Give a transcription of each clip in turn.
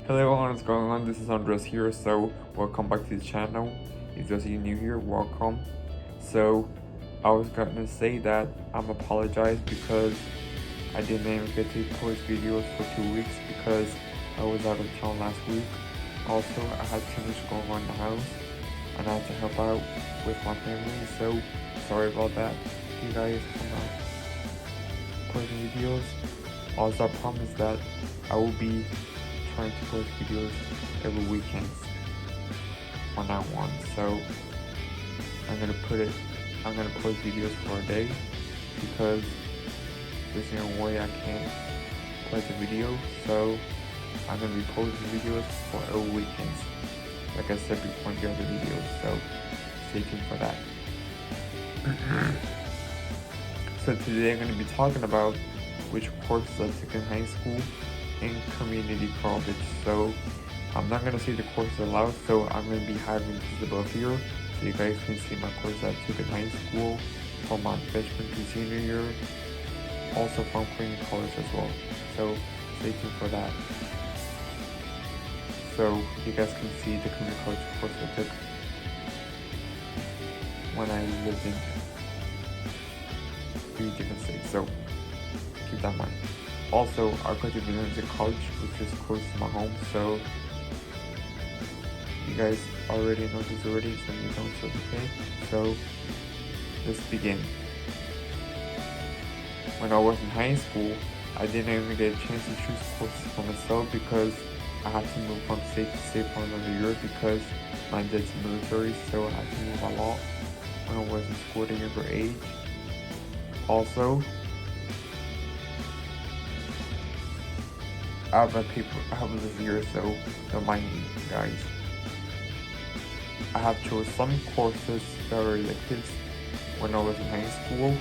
Hello everyone, what's going on? This is Andres here, so welcome back to the channel. If you're new here, welcome. So I was gonna say that I'm apologize because I didn't even get to post videos for 2 weeks because I was out of town last week. Also, I had too much going on in the house and I had to help out with my family, so sorry about that. You guys come out posting videos. Also, I promise that I will be trying to post videos every weekend from now on. So I'm gonna post videos for a day because there's no way I can't post a video. So I'm gonna be posting videos for every weekends, like I said before in the other videos. So stay tuned for that. So today I'm gonna be talking about which courses I took in high school in community college. So I'm not gonna say the courses aloud, so I'm gonna be having this above here so you guys can see my courses I took in high school from my freshman to senior year, also from community college as well. So stay tuned for that. So you guys can see the community college course I took when I lived in 3 different states. So keep that in mind. Also, I graduated from valenciacollege, which is close to my home, so you guys already know this already, so you don't, so okay. So let's begin. When I was in high school, I didn't even get a chance to choose courses for myself because I had to move from state to state for another year because my dad's military, so I had to move a lot when I was in school at a younger age. Also, I have this year, so don't mind me, guys. I have chose some courses that were electives when I was in high school,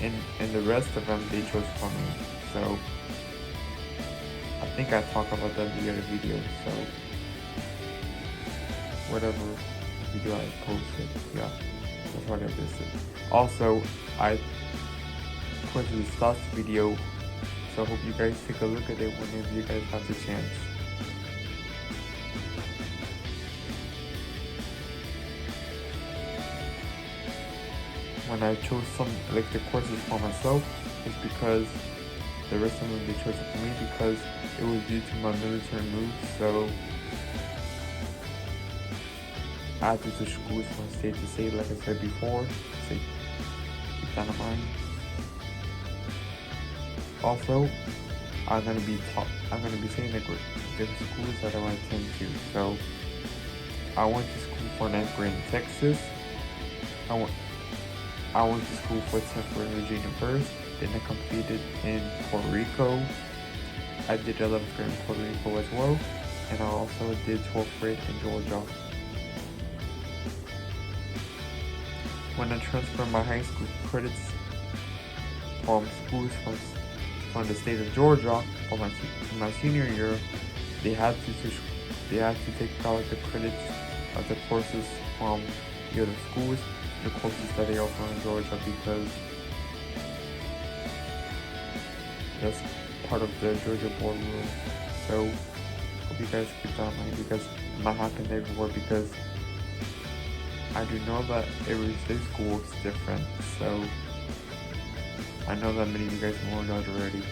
and the rest of them they chose for me. So I think I talked about that in the other video. So whatever video I posted, yeah, that's what I listed. Also, I posted this last video. So I hope you guys take a look at it whenever you guys have the chance. When I chose some elective courses for myself, it's because the rest of them they chose it for me because it was due to my military move. So I had to switch schools from state to state, like I said before. So keep that in mind. Also, I'm gonna be saying the schools that I want to attend to. So I went to school for 9th grade in Texas. I went to school for 10th grade in Virginia first. Then I completed in Puerto Rico. I did 11th grade in Puerto Rico as well, and I also did 12th grade in Georgia. When I transferred my high school credits from schools from the state of Georgia for my senior year, they had to take out the credits of the courses from the other schools, the courses that they offer in Georgia, because that's part of the Georgia board rules. So hope you guys keep that in mind because it might happen everywhere, because I do know that every state school is different. So I know that many of you guys know that already.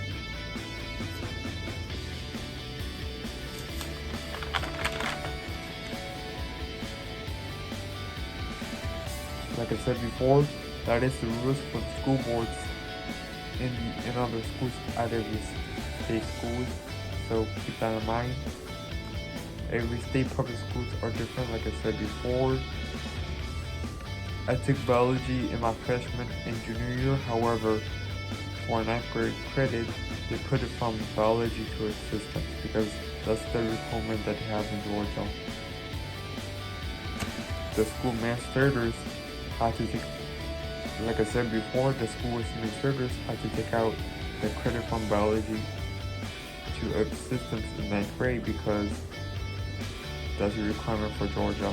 Like I said before, that is the rules for the school boards in other schools at every state schools. So keep that in mind. Every state public schools are different, like I said before. I took biology in my freshman and junior year. However, for 9th grade credit, they put it from biology to systems because that's the requirement that they have in Georgia. The school administrators had to take, like I said before, the school administrators had to take out the credit from biology to systems in 9th grade because that's a requirement for Georgia.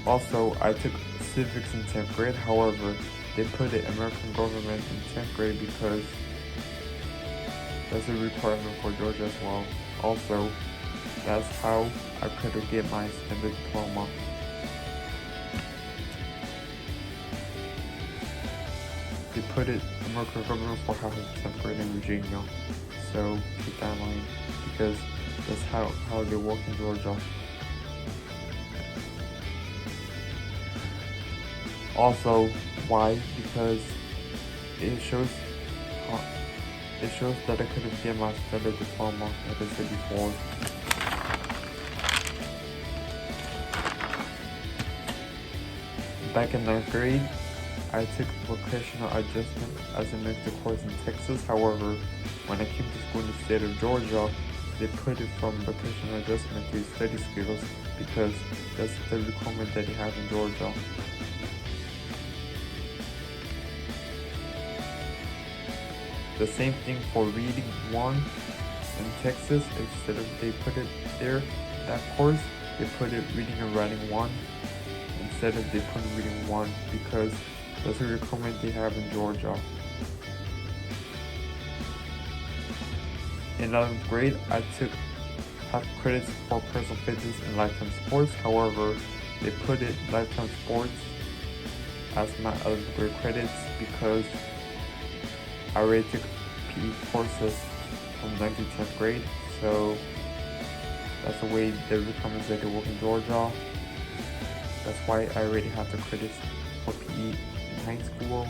Also, I took civics in 10th grade. However, they put the American government in 10th grade because That's a requirement for Georgia as well. Also, that's how I could get my standard diploma. They put it in my curriculum for half of 10th grade in Virginia. So keep that in mind because that's how they work in Georgia. Also, why? Because it shows that I could have get my standard diploma, like I said before. Back in 9th grade, I took vocational adjustment as an extra course in Texas. However, when I came to school in the state of Georgia, they put it from vocational adjustment to study skills because that's the requirement that they have in Georgia. The same thing for reading 1 in Texas. Instead of they put it there, that course, they put it reading and writing 1 instead of they put reading 1 because that's a requirement they have in Georgia. In 11th grade, I took half credits for personal fitness and lifetime sports. However, they put it lifetime sports as my 11th grade credits because I already took PE courses from 9th to 10th grade, so that's the way the requirements that they work in Georgia. That's why I already have the credits for PE in high school.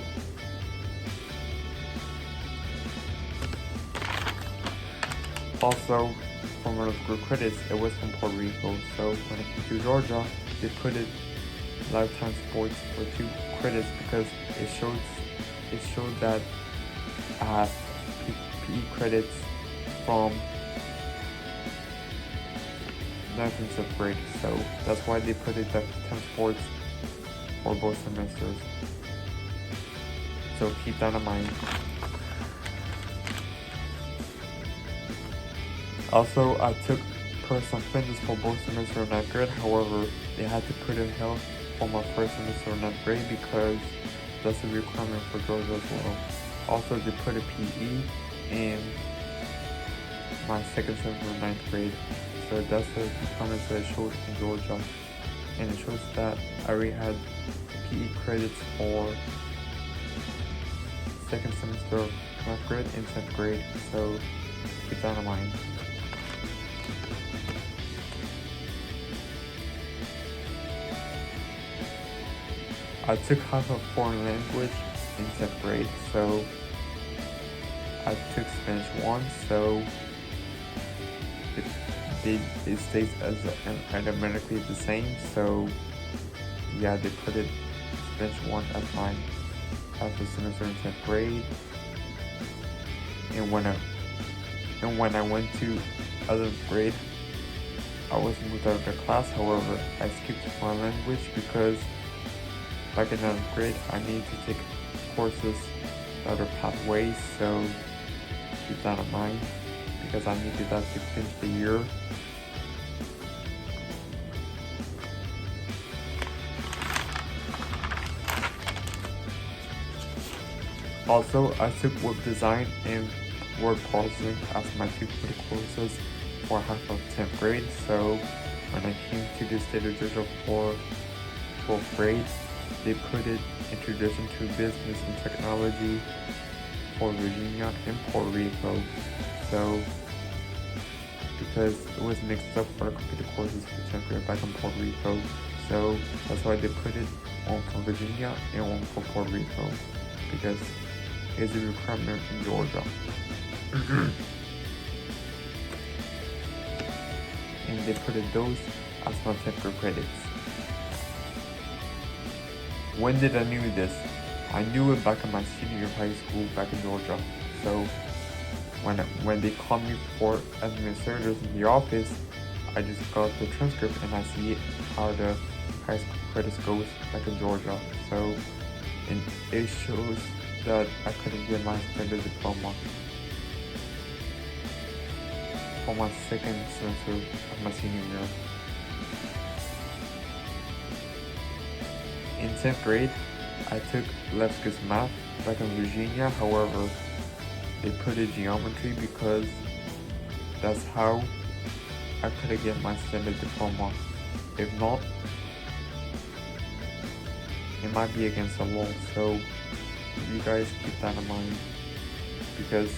Also, for one of the group credits, it was from Puerto Rico, so when I came to Georgia, they put it lifetime sports for 2 credits because it showed that I have PE credits from 9th and 10th grade, so that's why they put it lifetime sports for both semesters. So keep that in mind. Also, I took personal fitness for both semesters in 9th grade. However, they had to put in health for my first semester in 9th grade because that's a requirement for Georgia as well. Also, they put a PE in my second semester in 9th grade. So that's the requirements that I showed in Georgia. And it shows that I already had PE credits for second semester of 9th grade and 10th grade. So keep that in mind. I took half of foreign language in 10th grade, so I took Spanish 1, so it stays as automatically the same, so yeah, they put it Spanish 1 as my half a semester in 10th grade. And when I went to 11th grade, I was moved out of the class. However, I skipped foreign language because back in 9th grade, I needed to take courses that are pathways, so keep that in mind because I needed that to finish the year. Also, I took web design and word processing as my 2 credit courses for half of 10th grade, so when I came to the state of Georgia for 12th grade, they put it Introduction to Business and Technology for Virginia and Puerto Rico. So, because it was mixed up for the computer courses for 10th grade back in Puerto Rico, so that's why they put it one for Virginia and one for Puerto Rico, because it's a requirement in Georgia. And they put those as my 10th grade credits. When did I knew this? I knew it back in my senior year of high school back in Georgia. So when they called me for administrators in the office, I just got the transcript and I see how the high school credits goes back in Georgia. So and it shows that I couldn't get my standard diploma for my second semester of my senior year. In 10th grade, I took life skills math back in Virginia. However, they put it geometry because that's how I could get my standard diploma. If not, it might be against the law. So you guys keep that in mind, because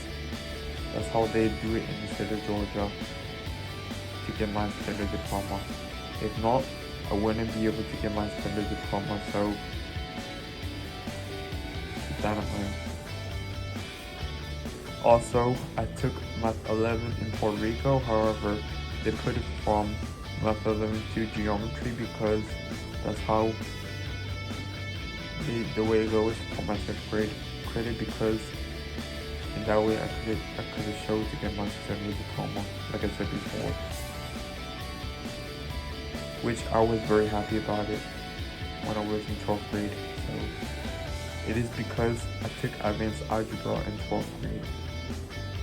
that's how they do it in the state of Georgia to get my standard diploma. If not, I wouldn't be able to get my standard diploma. So keep that in mind. Also, I took Math 11 in Puerto Rico. However, they put it from Math 11 to geometry because that's how the way it goes for my 10th grade credit, because in that way I could have showed to get my standard diploma, like I said before, which I was very happy about it when I was in 12th grade. So it is because I took advanced algebra in 12th grade.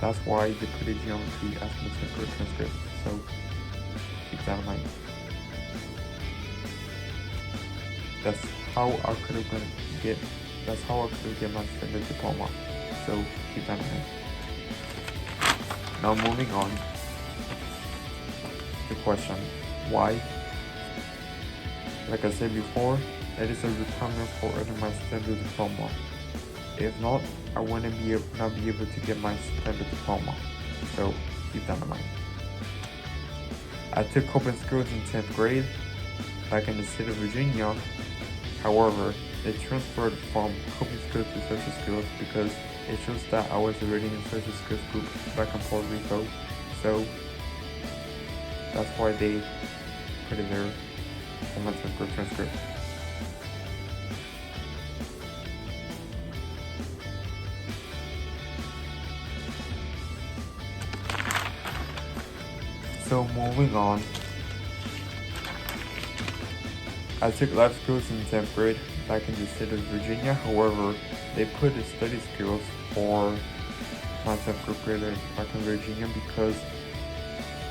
That's why they put it geometry as my 10th grade transcript. So keep that in mind. That's how I could have get my standard diploma. So keep that in mind. Now moving on to the question, why? Like I said before, that is a requirement for earning my standard diploma. If not, I wouldn't not be able to get my standard diploma. So keep that in mind. I took coping skills in 10th grade back in the state of Virginia. However, they transferred from coping skills to social skills because it shows that I was already in social skills group back in Puerto Rico. So that's why they put it there on my 10th grade transcript. So moving on, I took life skills in 10th grade back in the state of Virginia. However, they put the study skills for my 10th grade back in Virginia because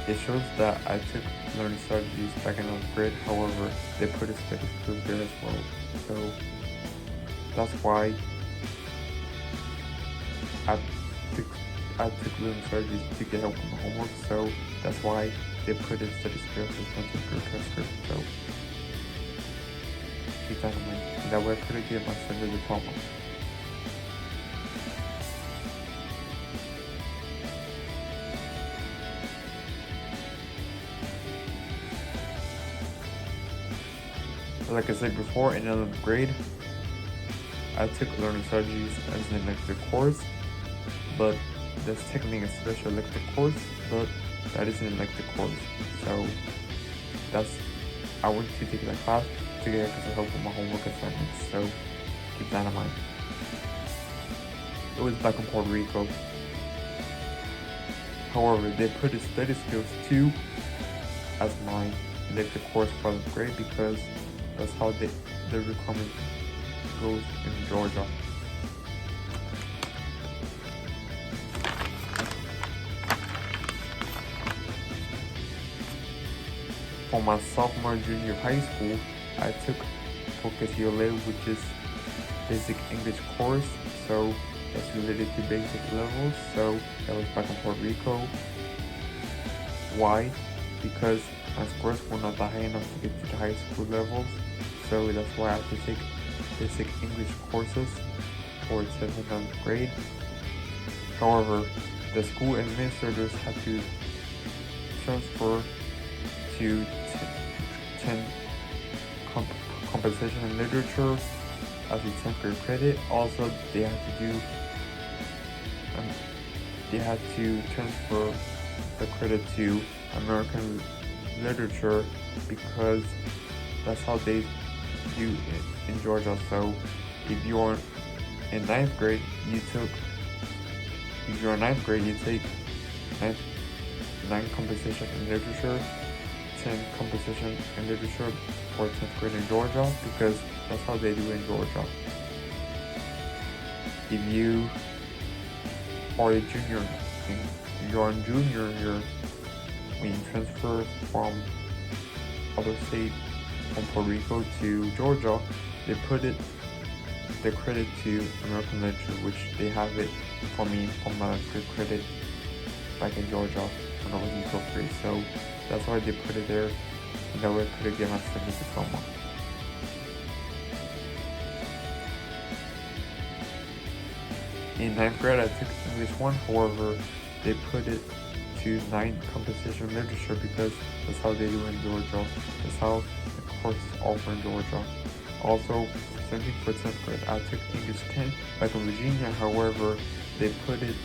it shows that I took learning strategies back in 9th grade. However, they put the study skills there as well. So that's why I took learning strategies to get help with my homework. So that's why they put the study skills as my 10th grade transcript. So keep that in mind. And that way I could get my standard diploma. Like I said before, in 11th grade, I took learning strategies as an elective course, but that's technically a special elective course, but that is an elective course. So I went to take that class to get extra help with my homework assignments. So keep that in mind. It was back in Puerto Rico. However, they put the study skills 2 as my elective course for 11th grade because that's how the requirement goes in Georgia. For my sophomore and junior high school, I took CLEP, which is basic English course. So that's related to basic levels. So that was back in Puerto Rico. Why? Because my scores were not that high enough to get to the high school levels. So that's why I had to take basic English courses for 7th and 9th grade. However, the school administrators had to transfer to 10 composition and literature as a 10th grade credit. Also, they had to transfer the credit to American literature because that's how they do it in Georgia. So if you're in 9th grade, you take 9 composition in literature, 10 composition in literature for 10th grade in Georgia because that's how they do it in Georgia. If you are a junior, you're in junior year, when you transfer from other state, from Puerto Rico to Georgia, they put it the credit to American Literature, which they have it for me for my free credit back in Georgia when I was in 12th grade. So that's why they put it there, and that way I could get my study diploma. In 9th grade, I took English 1, however, they put it to 9 composition literature because that's how they do in Georgia. That's how the courses offer in Georgia. Also, same thing for 10th grade. I took English 10 back in Virginia, however, they put it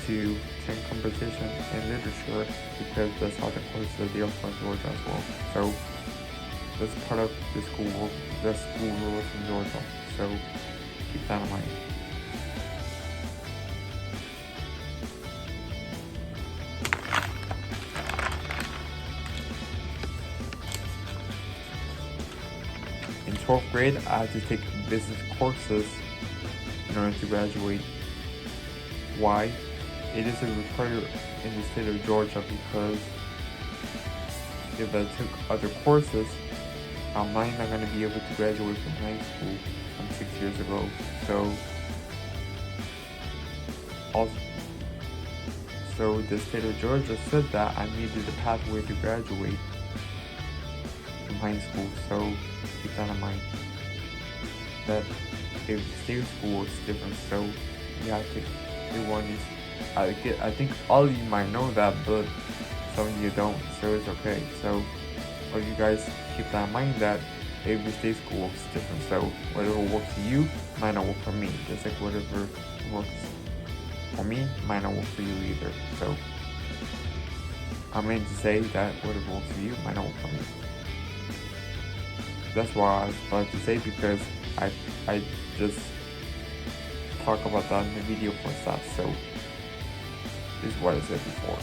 to 10 composition and literature because that's how the courses that they offer in Georgia as well. So that's part of the school rules in Georgia. So keep that in mind. In 12th grade, I had to take business courses in order to graduate. Why? It is a requirement in the state of Georgia because if I took other courses, I'm not going to be able to graduate from high school from 6 years ago. So the state of Georgia said that I needed a pathway to graduate from high school. So keep that in mind. That if the state school is different, so you have to. I think all of you might know that, but some of you don't. So it's okay. So all you guys keep that in mind that every state school is different. So whatever works for you might not work for me. Just like whatever works for me might not work for you either. So I meant to say that whatever works for you might not work for me. That's why I was about to say, because I just talk about that in the video for that. So this is what I said before.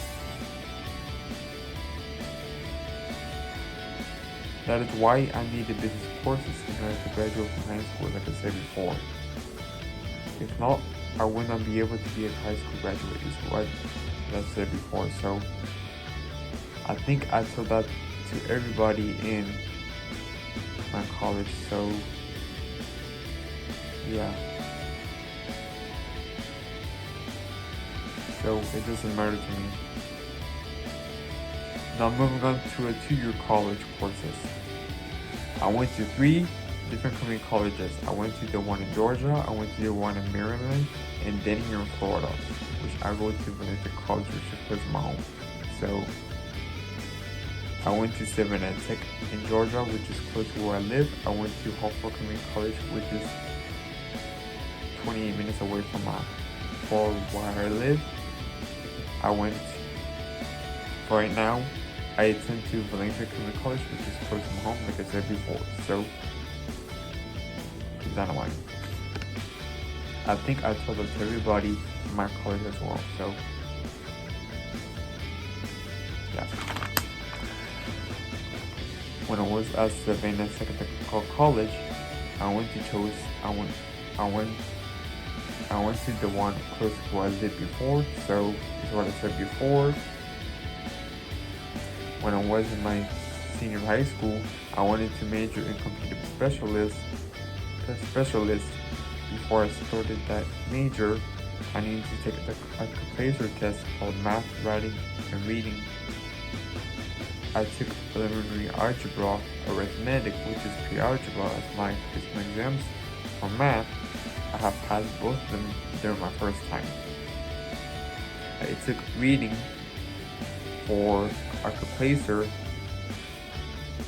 That is why I needed business courses in order to graduate from high school, like I said before. If not, I would not be able to be a high school graduate. This is what I said before. So I think I told that to everybody in my college. So yeah. So it doesn't matter to me. Now moving on to a 2-year college courses. I went to 3 different community colleges. I went to the one in Georgia, I went to the one in Maryland, and then here in Florida, which I go to valenciacollege, which is close to my home. So I went to 7 Tech in Georgia, which is close to where I live. I went to Hartford Community College, which is 28 minutes away from where I live. I went, right now, I attend to Valencia Community College, which is close to my home, like I said before. So keep that in mind. I think I told that to everybody in my college as well. So yeah. When I was at Savannah Technical College, I went to the one close to where I lived before. So this is what I said before. When I was in my senior high school, I wanted to major in computer specialist. Before I started that major, I needed to take a placer test called math, writing, and reading. I took preliminary algebra, arithmetic, which is pre-algebra, as my exams. For math, I have passed both of them during my first time. I took reading for a placer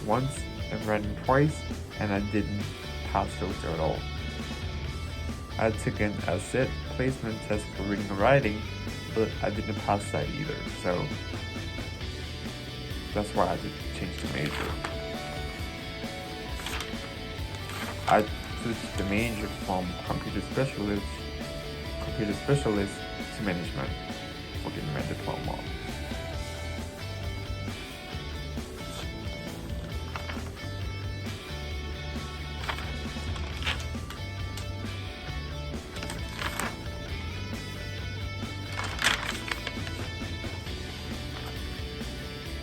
once and writing twice, and I didn't pass those at all. I took an asset placement test for reading and writing, but I didn't pass that either. So that's why I had to change the major. I switched the major from computer specialist to management for getting my diploma.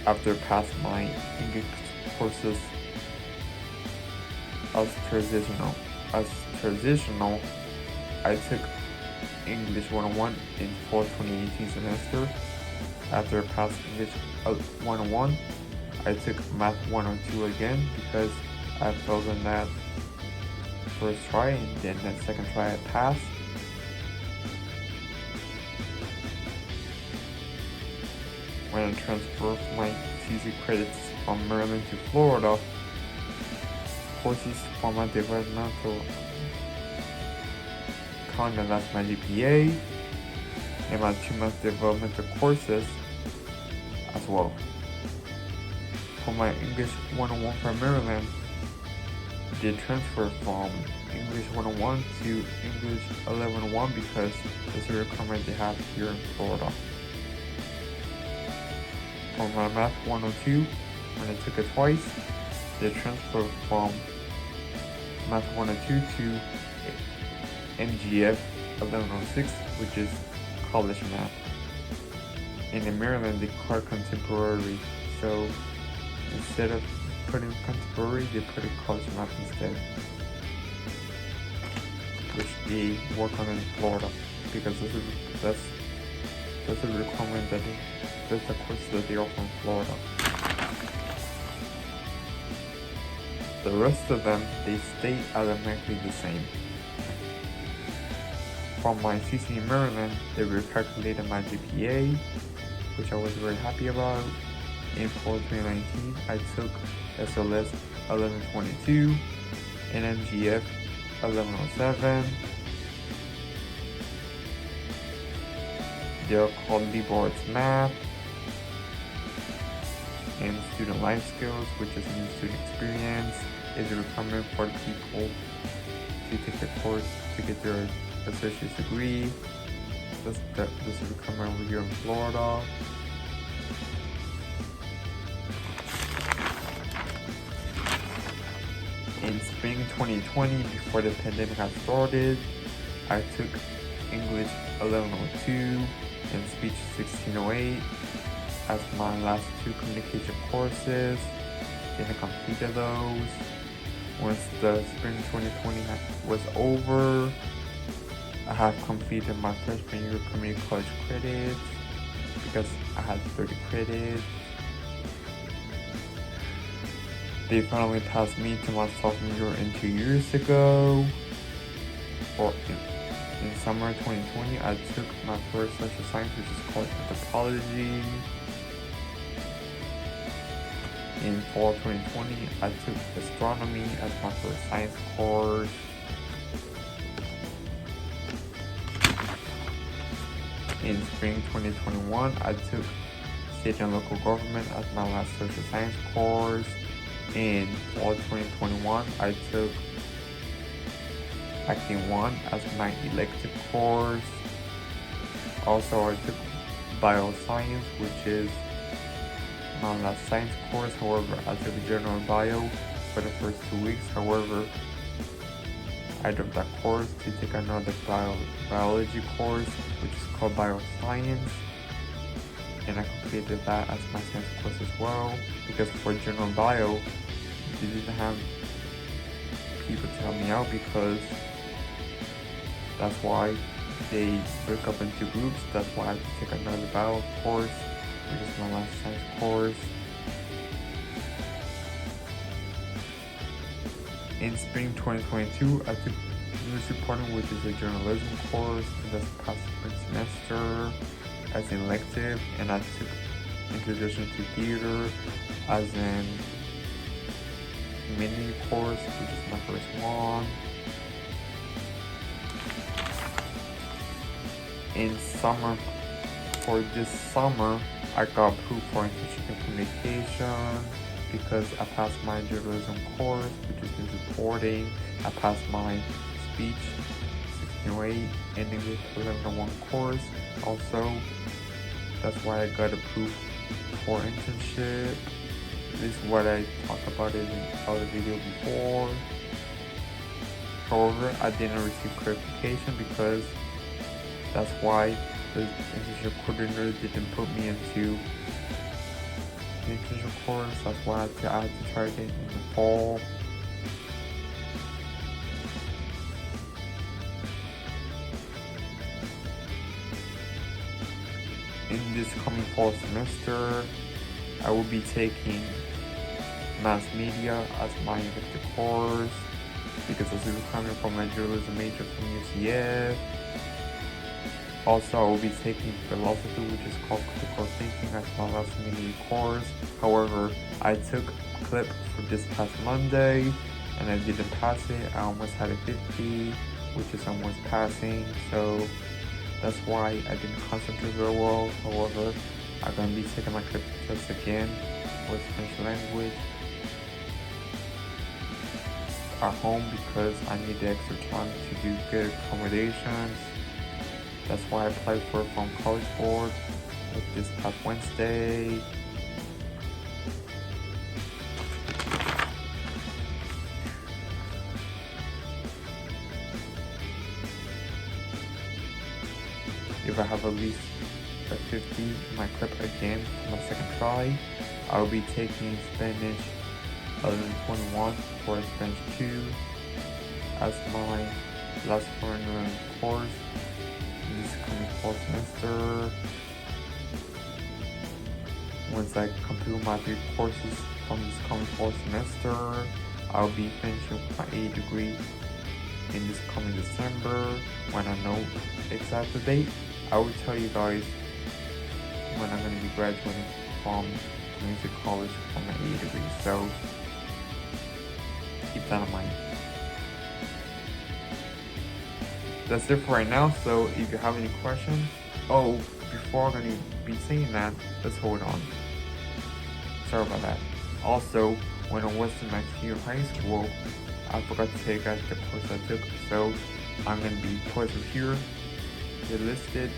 After passing my English courses, I was transitional, I took English 101 in fall 2018 semester. After I passed English 101, I took Math 102 again because I failed on that first try, and then that second try I passed. When I transferred my CC credits from Maryland to Florida, courses for my developmental content, that's my GPA, and my 2-month developmental courses as well. For my English 101 from Maryland, did transfer from English 101 to English 1101 because that's a requirement they have here in Florida. For my Math 102, when I took it twice, they transferred from Math 102 to MGF 1106, which is college math. And in Maryland, they call it contemporary. So instead of putting contemporary, they put it college math instead, which they work on in Florida because that's a requirement that's the course that they offer in Florida. The rest of them, they stay automatically the same. From my CC in Maryland, they recalculated my GPA, which I was very happy about. In fall 2019, I took SLS 1122 and MGF 1107. They're called liberal arts math and student life skills, which is new student experience, is a requirement for people to take the course to get their associate's degree. This is a requirement over here in Florida. In spring 2020, before the pandemic got started, I took English 1102 and Speech 1608 as my last 2 communication courses, and I completed those. Once the spring 2020 was over, I have completed my freshman year community college credits because I had 30 credits. They finally passed me to my sophomore year in 2 years ago. In summer 2020, I took my first social science, which is called anthropology. In fall 2020, I took astronomy as my first science course. In spring 2021, I took state and local government as my last social science course. In fall 2021, I took Acting 1 as my elective course. Also, I took bioscience, which is my last science course. However, I took general bio for the first 2 weeks. However, I dropped that course to take another biology course, which is called bioscience, and I completed that as my science course as well, because for general bio, they didn't have people to help me out, because that's why they break up into groups. That's why I had to take another bio course, which is my last science course. In spring 2022, I took news reporting, which is a journalism course, in this past spring semester as an elective, and I took introduction to theater as an mini course, which is my first one. In summer, for this summer, I got approved for internship in communication because I passed my journalism course, which is news reporting. I passed my speech 1608 and English 1101 course. Also, that's why I got approved for internship. This is what I talked about in the other video before. However, I didn't receive clarification because that's why the internship coordinator didn't put me into the internship course. That's why I had to try it in the fall. in this coming fall semester, I will be taking mass media as my elective course because this is coming from my journalism major from UCF. Also, I will be taking philosophy, which is called critical thinking, as my last mini course. However, I took CLEP for this past Monday and I didn't pass it. I almost had a 50, which is almost passing, so that's why I didn't concentrate very well. However, I'm gonna be taking my CLEP test again for Spanish language at home because I need the extra time to do good accommodations. That's why I applied for it from College Board this past Wednesday. If I have at least a 50 in my CLEP again for my second try, I'll be taking Spanish 1121 for Spanish 2 as my last foreign course in this coming fall semester. Once I complete my 3 courses from this coming fall semester, I'll be finishing my A degree in this coming December. When I know exact date, I will tell you guys when I'm going to be graduating from community college for my A degree, so keep that in mind. That's it for right now, so if you have any questions, before I'm going to be saying that, let's hold on. Sorry about that. Also, when I was in my senior high school, I forgot to tell you guys the course I took, so I'm going to be posted here. They're listed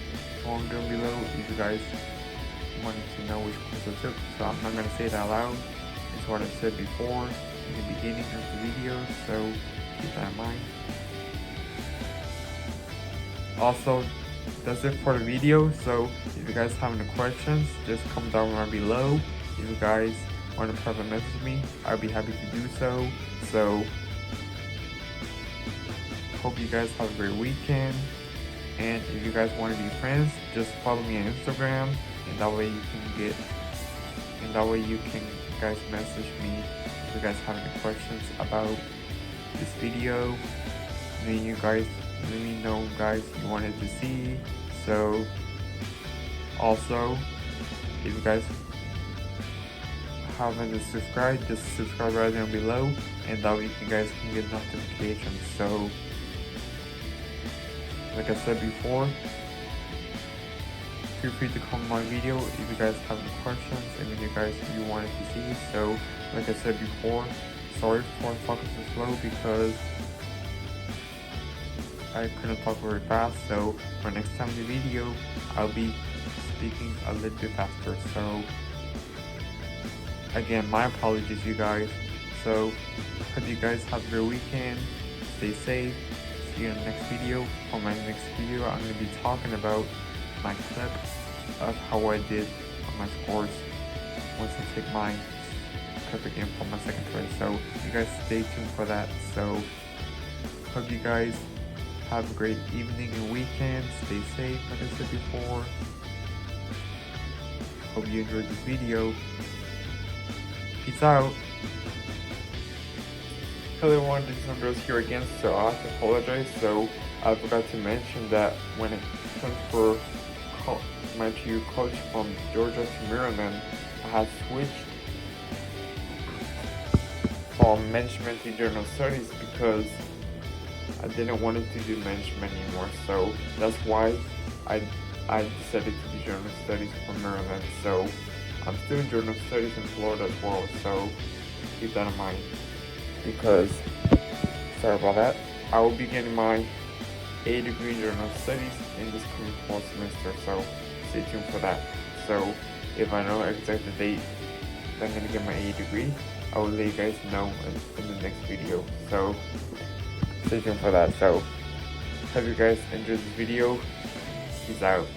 on down below if you guys wanted to know which course I took, so I'm not going to say it out loud. It's what I said before in the beginning of the video, so keep that in mind. Also, that's it for the video, so if you guys have any questions, just comment down right below. If you guys want to private message me, I'll be happy to do so. So, hope you guys have a great weekend. And if you guys want to be friends, just follow me on Instagram, and that way you can guys message me if you guys have any questions about this video. And then you guys let me know guys you wanted to see. So also, if you guys haven't subscribed, just subscribe right down below, and that way you guys can get notifications. So like I said before, feel free to comment my video if you guys have any questions and if you guys really wanted to see. So like I said before, sorry for talking so slow because I couldn't talk very fast. So for next time in the video, I'll be speaking a little bit faster. So again, my apologies you guys. So hope you guys have a great weekend. Stay safe. See you in the next video. For my next video, I'm going to be talking about my CLEP of how I did on my scores once I take my CLEP again for my second try. So you guys stay tuned for that. So hope you guys have a great evening and weekend. Stay safe, like I said before. Hope you enjoyed this video. Peace out. Hello everyone, this is Andres here again, so I have to apologize. So I forgot to mention that when I transferred my two college from Georgia to Maryland, I had switched from management to journal studies because I didn't want to do management anymore. So that's why I decided to do journal studies from Maryland. So I'm still in journal studies in Florida as well, so keep that in mind. Because, sorry about that, I will be getting my A degree in journal studies in this coming fall semester, so stay tuned for that. So if I know exact the date that I'm going to get my A degree, I will let you guys know in the next video. So stay tuned for that. So hope you guys enjoyed this video. Peace out.